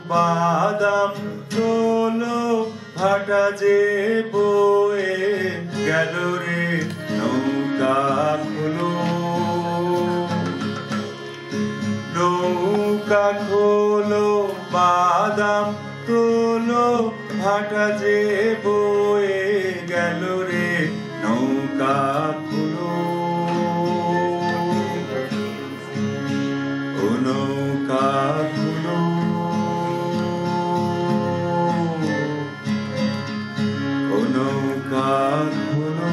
বাদাম তোলো ভাটা যে বয়ে গেল রে নৌকা খোলো নৌকা খোলো বাদাম তোলো ভাটা যে বয়ে গেল রে নৌকা খোলো ও নৌকা খোলো ও নৌকা খোলো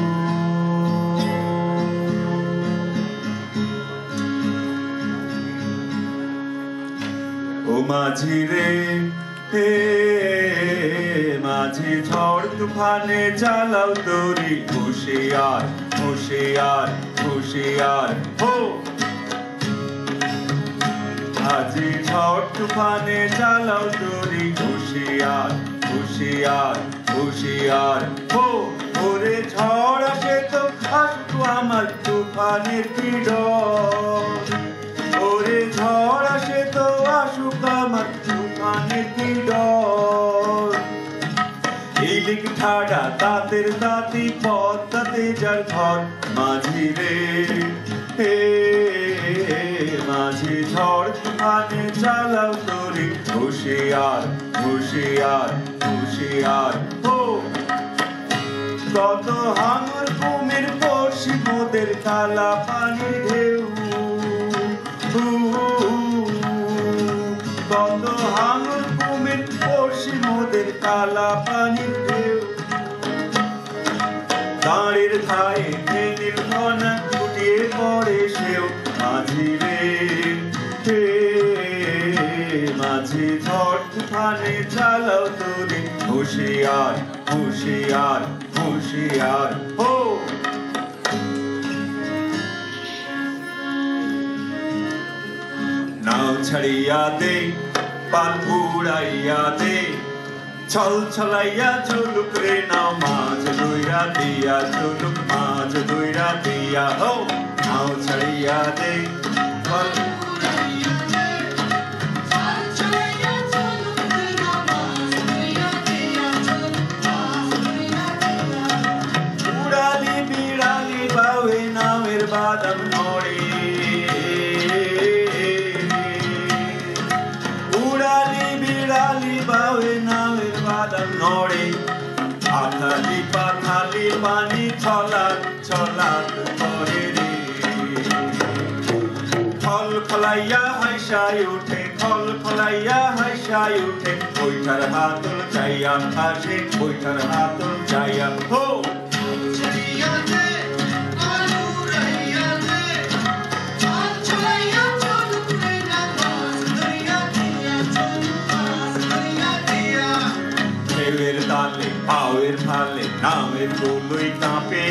ও মাঝি রে হে মাঝি ঝড় তুফানে চালাও তরি হুঁশিয়ার হুঁশিয়ার হুঁশিয়ার হো মাঝি ঝড় তুফানে চালাও তরি হুঁশিয়ার হুঁশিয়ার হুঁশিয়ার হো ওরে ঝড় আসে তো আসুক আমার তুফানের কি ডর ওরে ঝড় আসে তো আসুক আমার তুফানের কি ডর ইলিক ঠাডা তাঁতের তাঁতি পদ্মাতে যার ঘর মাঝি রে হে মাঝি ঝড় তুফানে চালাও তরি হুঁশিয়ার হুঁশিয়ার হুঁশিয়ার হো কত হাঙর কুমির পড়শি মোদের কালা পানির ঢেউ কত হাঙর কুমির পড়শি মোদের কালা পানির ঢেউ দাঁড়ের ধায়ে নীল ঘনা ফুটিয়ে পড়ে সেও মাঝি রে হে মাঝি ঝড় তুফানে চালাও তরি হুঁশিয়ার হুঁশিয়ার হুঁশিয়ার হো নাও ছাড়িয়া দে পাল উড়াইয়া দে ছল ছলাইয়া চলুক রে নাও মাছ দইরা দিয়া চলুক মাছ দইরা দিয়া হো নাও ছাড়িয়া দে পাল উড়ালি বিড়ালি বাউে নামের বাদাম নড়ে উড়ালি বিড়ালি বাউে নামের বাদাম নড়ে আথালি পাথালি পানি ছলাত ছলাত করে রে খল খলাইয়া হাইসাই উঠে খল খলাইয়া হাইসাই উঠে বৈঠার হাতল চাইয়া আসে বৈঠার হাতল চাইয়া হো ঢেউয়ের তালে পাওয়ের ফালে নামের দোলই কাঁপে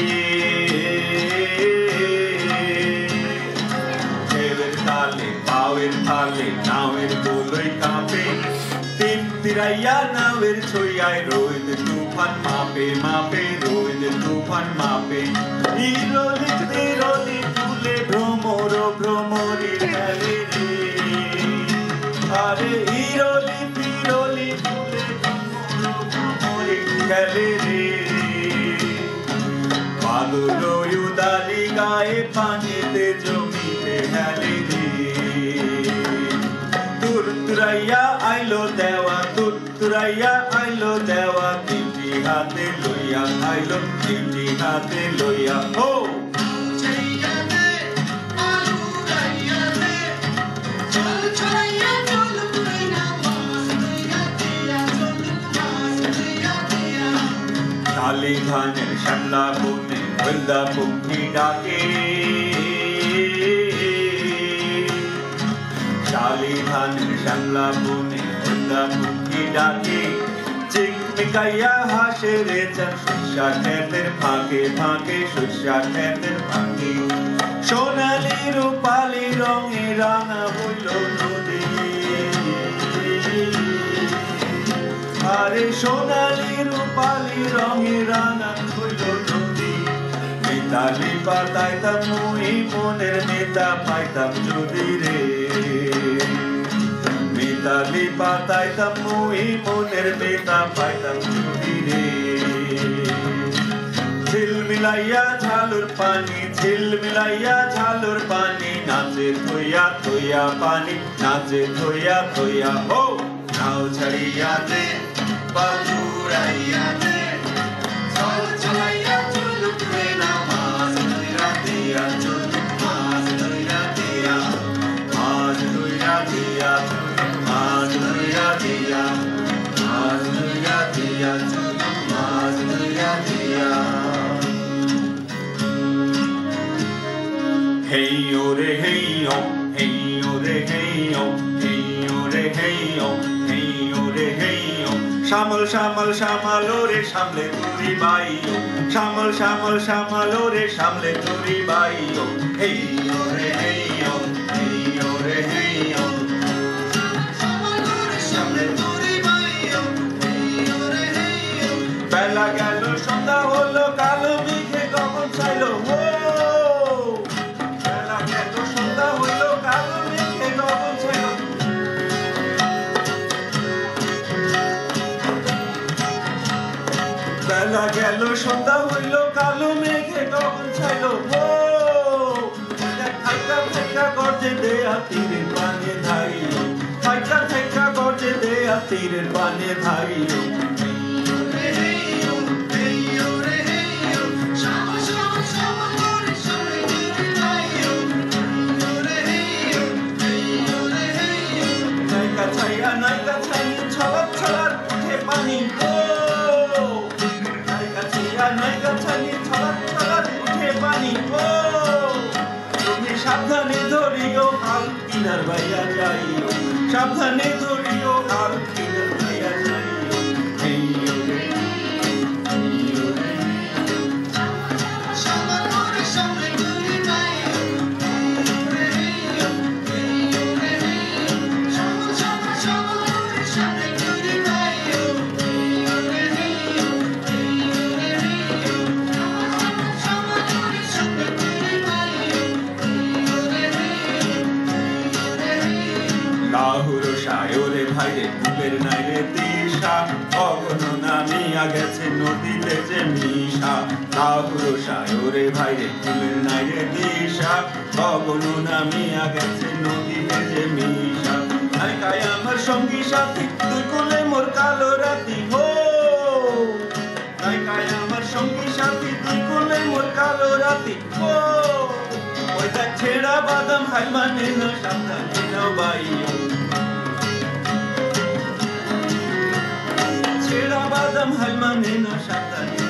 ঢেউয়ের তালে পাওয়ের ফালে নামের দোলই কাঁপে তিন তিরাইয়া নামের ছইয়ায় রোদ তুফান মাপে মাপে রোদ তুফান মাপে হিরোলি হিরোলি তুলে ভ্রমর ভ্রমরি খেলে রে আরে হিরোলি হিরোলি তুলে খেলে রে বাদল উদালি গায়ে পানিতে জমিতে হেলে রে তুরতুরাইয়া আইলো দেওয়া তুরতুরাইয়া আইলো দেওয়া তিনটি হাতে লইয়া আইলো তিনটি হাতে লইয়া হো শালি ধানের শ্যামলা বনে বৃন্দা পক্ষী ডাকে শালি ধানের শ্যামলা বনে বৃন্দা পক্ষী ডাকে চিকমিকাইয়া হাসে রে চান শস্যা ক্ষেতের ফাঁকে ফাঁকে শস্যা ক্ষেতের ফাঁকে সোনালি রূপালি রঙে রাঙা হইল নদী আরে সোনালি রূপালি রঙে রাঙা হইল নদী মিতালি পাতাইতাম মুই মনের নেতা পাইতাম যদি রে বেতালি পাতাইতাম মুই মনের বেতা পাইতাম চুরি রে ঝিলমিলাইয়া ঝালুর পানি ঝিলমিলাইয়া ঝালুর পানি নাচে থইয়া থইয়া পানি নাচে থইয়া থইয়া হো নাও ছাড়িয়া দে বাজুরাইয়া দে চল চলাইয়া চলুক রে না মাছ ধইরা দিয়া চলুক মাছ ধইরা দিয়া মাছ ধইরা দিয়া মাছ ধইরা দিয়া মাছ ধইরা দিয়া চলুক মাছ ধইরা দিয়া Hey ore hey oh hey ore hey oh hey ore hey oh hey ore hey oh Shamal shamal shamal ore shamle turi bai oh Shamal shamal shamal ore shamle turi bai oh Hey ore hey oh hey ore hey oh Shamal ore shamle turi bai oh Hey ore hey oh Bela gelo sondha holo kalo mikhe kokon chailo oh বেলা গেল সন্ধ্যা হইল কালো মেঘে কখন ছাইল ও থাইকা থাইকা গর্জে দেয়া তীরের পানে ধাইল থাইকা থাইকা গর্জে দেয়া তীরের পানে ধাইল নাইকা ছাইয়া ছলার ছলার উঠে পানি ও সাবধানে ধরিও হাল কিনার ভাইয়া যাইও সাবধানে ধরিও হাল কিনার ভাইয়া যাইও এই ওরে এই ওরে সামনে ওরে সামনে ঘুরে যাইও এই ওরে এই ওরে সামনে সামনে সামনে ওরে সামনে ঘুরে যাইও এই ওরে এই ওরে সামনে ওরে সামনে ঘুরে যাইও লাহুরো সায়রে ভাইরে বুকের নাইরে দিশা অগণ নামিয়া গেছে নদীতে যে মিশা লাহুরো সায়রে ভাইরে বুকের নাইরে দিশা অগণ নামিয়া গেছে নদীতে যে মিশা নাইকায় আমার সঙ্গী সাথী তুই কোলে মোর কালো রাতি হো নাইকায় আমার সঙ্গী সাথী তুই কোলে মোর কালো রাতি হো ওই দেখ ছেঁড়া বাদাম হাই মানে না সাবধানে নাও বাইও ছেঁড়া বাদাম হাই মানে না সাবধানে